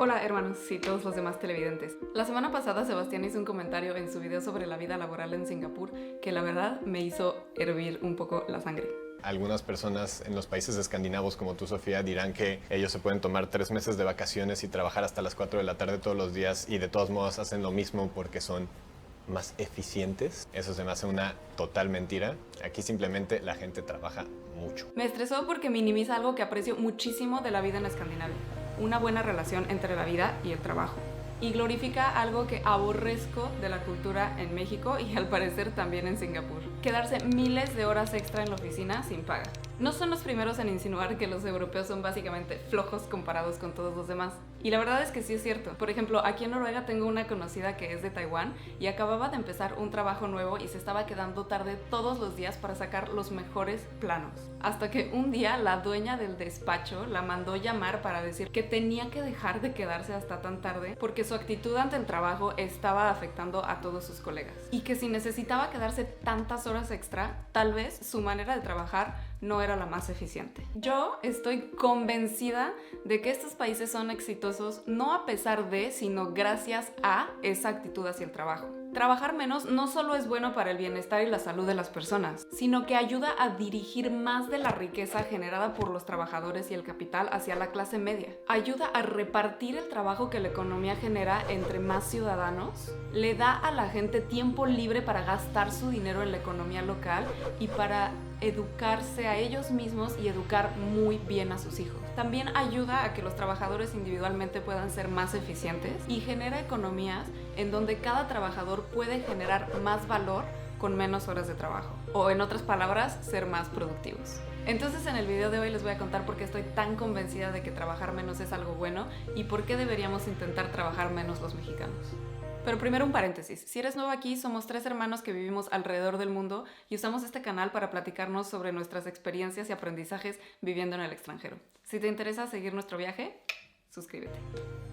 Hola hermanos y todos los demás televidentes. La semana pasada Sebastián hizo un comentario en su video sobre la vida laboral en Singapur que la verdad me hizo hervir un poco la sangre. Algunas personas en los países escandinavos como tú, Sofía, dirán que ellos se pueden tomar 3 meses de vacaciones y trabajar hasta las 4 de la tarde todos los días y de todos modos hacen lo mismo porque son más eficientes. Eso se me hace una total mentira. Aquí simplemente la gente trabaja mucho. Me estresó porque minimiza algo que aprecio muchísimo de la vida en Escandinavia, una buena relación entre la vida y el trabajo. Y glorifica algo que aborrezco de la cultura en México y al parecer también en Singapur: quedarse miles de horas extra en la oficina sin paga. No son los primeros en insinuar que los europeos son básicamente flojos comparados con todos los demás. Y la verdad es que sí es cierto. Por ejemplo, aquí en Noruega tengo una conocida que es de Taiwán y acababa de empezar un trabajo nuevo y se estaba quedando tarde todos los días para sacar los mejores planos. Hasta que un día la dueña del despacho la mandó llamar para decir que tenía que dejar de quedarse hasta tan tarde porque su actitud ante el trabajo estaba afectando a todos sus colegas. Y que si necesitaba quedarse tantas horas extra, tal vez su manera de trabajar no era la más eficiente. Yo estoy convencida de que estos países son exitosos no a pesar de, sino gracias a esa actitud hacia el trabajo. Trabajar menos no solo es bueno para el bienestar y la salud de las personas, sino que ayuda a dirigir más de la riqueza generada por los trabajadores y el capital hacia la clase media. Ayuda a repartir el trabajo que la economía genera entre más ciudadanos. Le da a la gente tiempo libre para gastar su dinero en la economía local y para educarse a ellos mismos y educar muy bien a sus hijos. También ayuda a que los trabajadores individualmente puedan ser más eficientes y genera economías en donde cada trabajador puede generar más valor con menos horas de trabajo. O en otras palabras, ser más productivos. Entonces en el video de hoy les voy a contar por qué estoy tan convencida de que trabajar menos es algo bueno y por qué deberíamos intentar trabajar menos los mexicanos. Pero primero un paréntesis. Si eres nuevo aquí, somos 3 hermanos que vivimos alrededor del mundo y usamos este canal para platicarnos sobre nuestras experiencias y aprendizajes viviendo en el extranjero. Si te interesa seguir nuestro viaje, suscríbete.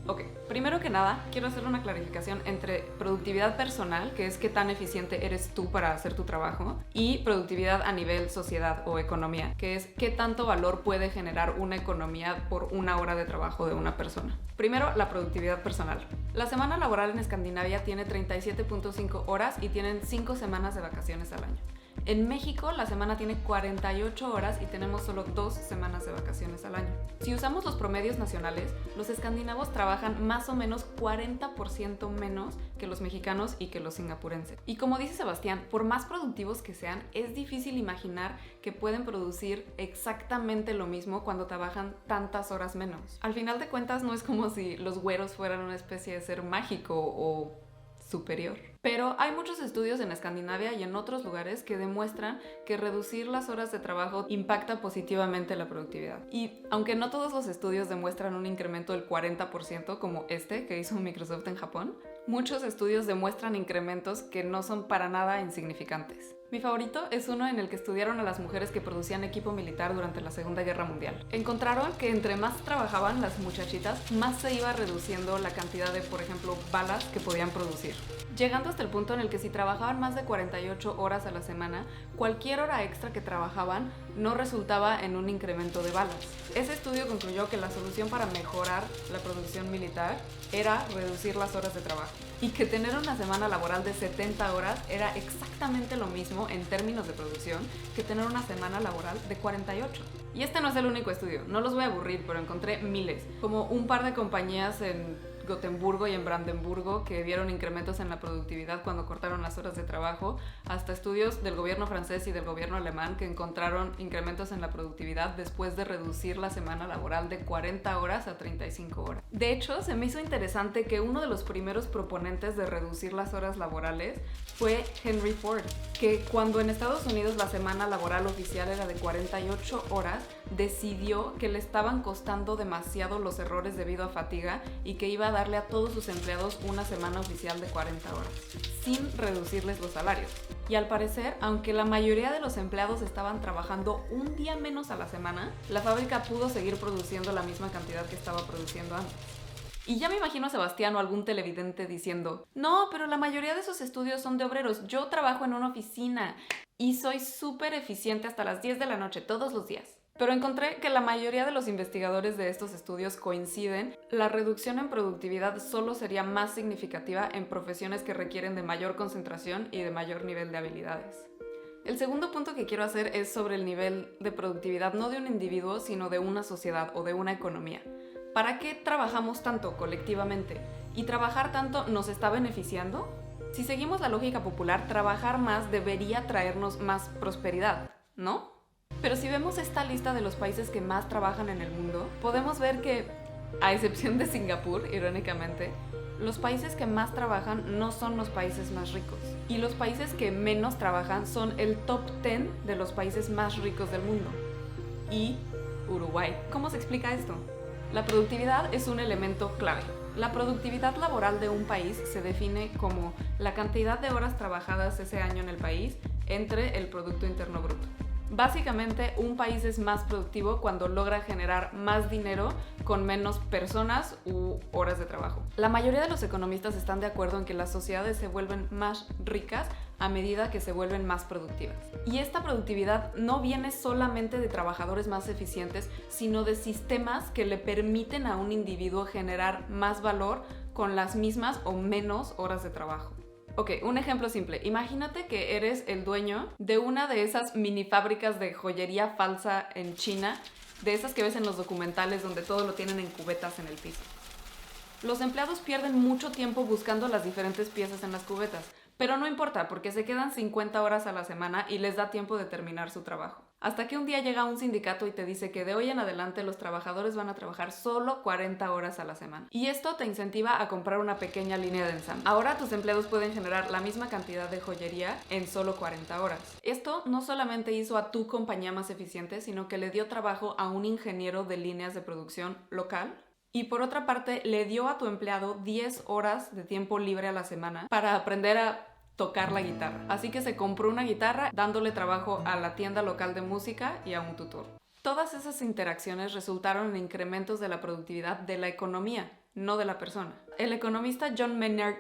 Ok, primero que nada, quiero hacer una clarificación entre productividad personal, que es qué tan eficiente eres tú para hacer tu trabajo, y productividad a nivel sociedad o economía, que es qué tanto valor puede generar una economía por una hora de trabajo de una persona. Primero, la productividad personal. La semana laboral en Escandinavia tiene 37.5 horas y tienen 5 semanas de vacaciones al año. En México, la semana tiene 48 horas y tenemos solo 2 semanas de vacaciones al año. Si usamos los promedios nacionales, los escandinavos trabajan más o menos 40% menos que los mexicanos y que los singapurenses. Y como dice Sebastián, por más productivos que sean, es difícil imaginar que pueden producir exactamente lo mismo cuando trabajan tantas horas menos. Al final de cuentas, no es como si los güeros fueran una especie de ser mágico o superior. Pero hay muchos estudios en Escandinavia y en otros lugares que demuestran que reducir las horas de trabajo impacta positivamente la productividad. Y aunque no todos los estudios demuestran un incremento del 40% como este que hizo Microsoft en Japón, muchos estudios demuestran incrementos que no son para nada insignificantes. Mi favorito es uno en el que estudiaron a las mujeres que producían equipo militar durante la Segunda Guerra Mundial. Encontraron que entre más trabajaban las muchachitas, más se iba reduciendo la cantidad de, por ejemplo, balas que podían producir. Llegando hasta el punto en el que si trabajaban más de 48 horas a la semana, cualquier hora extra que trabajaban no resultaba en un incremento de balas. Ese estudio concluyó que la solución para mejorar la producción militar era reducir las horas de trabajo y que tener una semana laboral de 70 horas era exactamente lo mismo en términos de producción que tener una semana laboral de 48. Y este no es el único estudio, no los voy a aburrir, pero encontré miles, como un par de compañías en Gotemburgo y en Brandenburgo que vieron incrementos en la productividad cuando cortaron las horas de trabajo, hasta estudios del gobierno francés y del gobierno alemán que encontraron incrementos en la productividad después de reducir la semana laboral de 40 horas a 35 horas. De hecho, se me hizo interesante que uno de los primeros proponentes de reducir las horas laborales fue Henry Ford, que cuando en Estados Unidos la semana laboral oficial era de 48 horas, decidió que le estaban costando demasiado los errores debido a fatiga y que iba a darle a todos sus empleados una semana oficial de 40 horas, sin reducirles los salarios. Y al parecer, aunque la mayoría de los empleados estaban trabajando un día menos a la semana, la fábrica pudo seguir produciendo la misma cantidad que estaba produciendo antes. Y ya me imagino a Sebastián o algún televidente diciendo: no, pero la mayoría de esos estudios son de obreros, yo trabajo en una oficina y soy súper eficiente hasta las 10 de la noche todos los días. Pero encontré que la mayoría de los investigadores de estos estudios coinciden, la reducción en productividad solo sería más significativa en profesiones que requieren de mayor concentración y de mayor nivel de habilidades. El segundo punto que quiero hacer es sobre el nivel de productividad no de un individuo, sino de una sociedad o de una economía. ¿Para qué trabajamos tanto colectivamente? ¿Y trabajar tanto nos está beneficiando? Si seguimos la lógica popular, trabajar más debería traernos más prosperidad, ¿no? Pero si vemos esta lista de los países que más trabajan en el mundo, podemos ver que, a excepción de Singapur, irónicamente, los países que más trabajan no son los países más ricos. Y los países que menos trabajan son el top 10 de los países más ricos del mundo. Y Uruguay. ¿Cómo se explica esto? La productividad es un elemento clave. La productividad laboral de un país se define como la cantidad de horas trabajadas ese año en el país entre el Producto Interno Bruto. Básicamente, un país es más productivo cuando logra generar más dinero con menos personas u horas de trabajo. La mayoría de los economistas están de acuerdo en que las sociedades se vuelven más ricas a medida que se vuelven más productivas. Y esta productividad no viene solamente de trabajadores más eficientes, sino de sistemas que le permiten a un individuo generar más valor con las mismas o menos horas de trabajo. Ok, un ejemplo simple. Imagínate que eres el dueño de una de esas mini fábricas de joyería falsa en China, de esas que ves en los documentales donde todo lo tienen en cubetas en el piso. Los empleados pierden mucho tiempo buscando las diferentes piezas en las cubetas, pero no importa porque se quedan 50 horas a la semana y les da tiempo de terminar su trabajo. Hasta que un día llega un sindicato y te dice que de hoy en adelante los trabajadores van a trabajar solo 40 horas a la semana. Y esto te incentiva a comprar una pequeña línea de ensamble. Ahora tus empleados pueden generar la misma cantidad de joyería en solo 40 horas. Esto no solamente hizo a tu compañía más eficiente, sino que le dio trabajo a un ingeniero de líneas de producción local. Y por otra parte, le dio a tu empleado 10 horas de tiempo libre a la semana para aprender a tocar la guitarra. Así que se compró una guitarra dándole trabajo a la tienda local de música y a un tutor. Todas esas interacciones resultaron en incrementos de la productividad de la economía, no de la persona. El economista John Maynard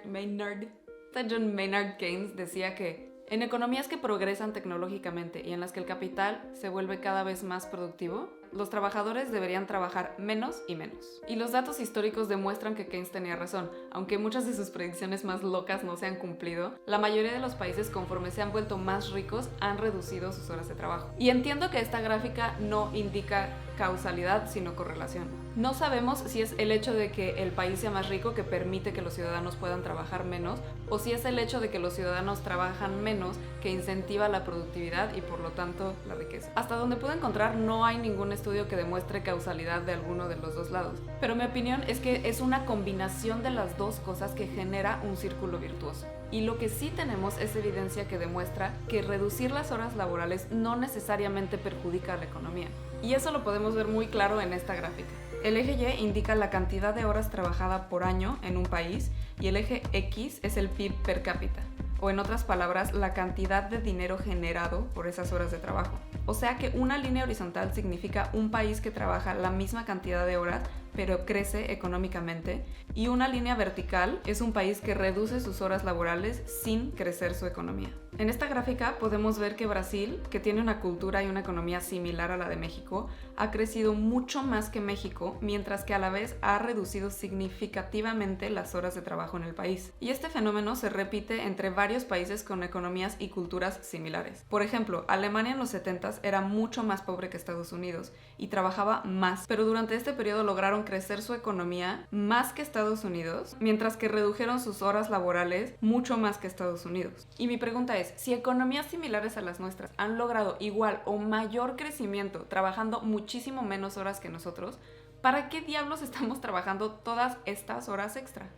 Keynes decía que en economías que progresan tecnológicamente y en las que el capital se vuelve cada vez más productivo, los trabajadores deberían trabajar menos y menos. Y los datos históricos demuestran que Keynes tenía razón. Aunque muchas de sus predicciones más locas no se han cumplido, la mayoría de los países, conforme se han vuelto más ricos, han reducido sus horas de trabajo. Y entiendo que esta gráfica no indica causalidad, sino correlación. No sabemos si es el hecho de que el país sea más rico que permite que los ciudadanos puedan trabajar menos, o si es el hecho de que los ciudadanos trabajan menos que incentiva la productividad y por lo tanto la riqueza. Hasta donde puedo encontrar no hay ningún estudio que demuestre causalidad de alguno de los dos lados, pero mi opinión es que es una combinación de las dos cosas que genera un círculo virtuoso. Y lo que sí tenemos es evidencia que demuestra que reducir las horas laborales no necesariamente perjudica a la economía. Y eso lo podemos ver muy claro en esta gráfica. El eje Y indica la cantidad de horas trabajada por año en un país y el eje X es el PIB per cápita, o en otras palabras, la cantidad de dinero generado por esas horas de trabajo. O sea que una línea horizontal significa un país que trabaja la misma cantidad de horas, pero crece económicamente, y una línea vertical es un país que reduce sus horas laborales sin crecer su economía. En esta gráfica podemos ver que Brasil, que tiene una cultura y una economía similar a la de México, ha crecido mucho más que México, mientras que a la vez ha reducido significativamente las horas de trabajo en el país. Y este fenómeno se repite entre varios países con economías y culturas similares. Por ejemplo, Alemania en los 70s era mucho más pobre que Estados Unidos y trabajaba más, pero durante este periodo lograron crecer su economía más que Estados Unidos, mientras que redujeron sus horas laborales mucho más que Estados Unidos. Y mi pregunta es, si economías similares a las nuestras han logrado igual o mayor crecimiento trabajando muchísimo menos horas que nosotros, ¿para qué diablos estamos trabajando todas estas horas extra?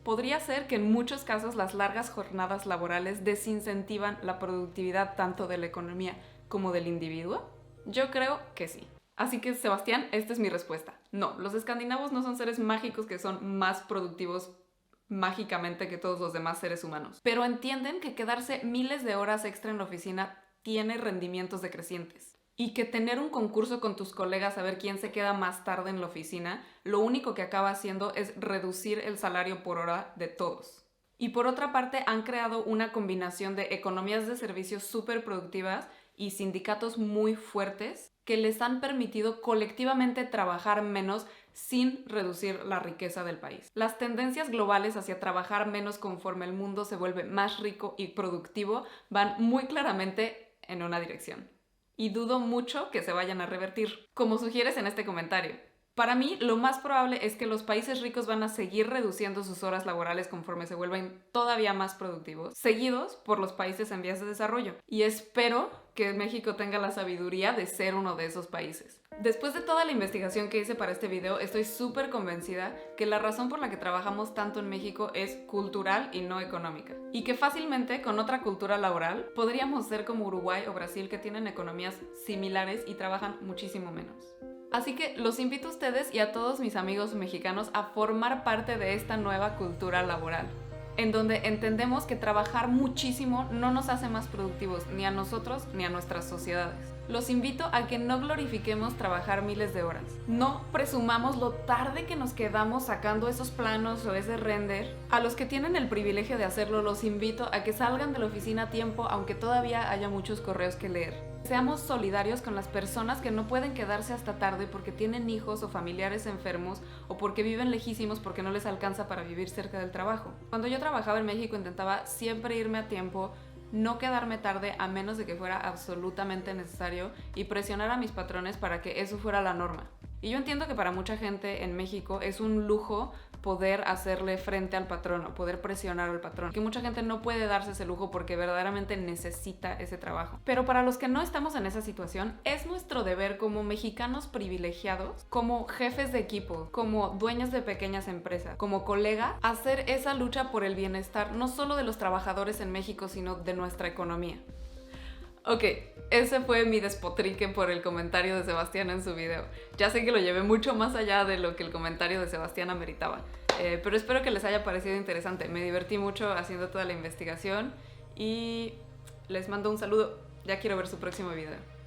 ¿Podría ser que en muchos casos las largas jornadas laborales desincentivan la productividad tanto de la economía como del individuo? Yo creo que sí. Así que, Sebastián, esta es mi respuesta. No, los escandinavos no son seres mágicos que son más productivos mágicamente que todos los demás seres humanos, pero entienden que quedarse miles de horas extra en la oficina tiene rendimientos decrecientes. Y que tener un concurso con tus colegas a ver quién se queda más tarde en la oficina, lo único que acaba haciendo es reducir el salario por hora de todos. Y por otra parte, han creado una combinación de economías de servicios súper productivas y sindicatos muy fuertes que les han permitido colectivamente trabajar menos sin reducir la riqueza del país. Las tendencias globales hacia trabajar menos conforme el mundo se vuelve más rico y productivo van muy claramente en una dirección. Y dudo mucho que se vayan a revertir, como sugieres en este comentario. Para mí, lo más probable es que los países ricos van a seguir reduciendo sus horas laborales conforme se vuelven todavía más productivos, seguidos por los países en vías de desarrollo. Y espero que México tenga la sabiduría de ser uno de esos países. Después de toda la investigación que hice para este video, estoy súper convencida que la razón por la que trabajamos tanto en México es cultural y no económica. Y que fácilmente, con otra cultura laboral, podríamos ser como Uruguay o Brasil, que tienen economías similares y trabajan muchísimo menos. Así que los invito a ustedes y a todos mis amigos mexicanos a formar parte de esta nueva cultura laboral, en donde entendemos que trabajar muchísimo no nos hace más productivos ni a nosotros ni a nuestras sociedades. Los invito a que no glorifiquemos trabajar miles de horas. No presumamos lo tarde que nos quedamos sacando esos planos o ese render. A los que tienen el privilegio de hacerlo, los invito a que salgan de la oficina a tiempo, aunque todavía haya muchos correos que leer. Seamos solidarios con las personas que no pueden quedarse hasta tarde porque tienen hijos o familiares enfermos o porque viven lejísimos porque no les alcanza para vivir cerca del trabajo. Cuando yo trabajaba en México intentaba siempre irme a tiempo, no quedarme tarde a menos de que fuera absolutamente necesario y presionar a mis patrones para que eso fuera la norma. Y yo entiendo que para mucha gente en México es un lujo poder hacerle frente al patrón o poder presionar al patrón, que mucha gente no puede darse ese lujo porque verdaderamente necesita ese trabajo. Pero para los que no estamos en esa situación, es nuestro deber como mexicanos privilegiados, como jefes de equipo, como dueños de pequeñas empresas, como colega, hacer esa lucha por el bienestar no solo de los trabajadores en México, sino de nuestra economía. Ok, ese fue mi despotrique por el comentario de Sebastián en su video. Ya sé que lo llevé mucho más allá de lo que el comentario de Sebastián ameritaba, pero espero que les haya parecido interesante. Me divertí mucho haciendo toda la investigación y les mando un saludo. Ya quiero ver su próximo video.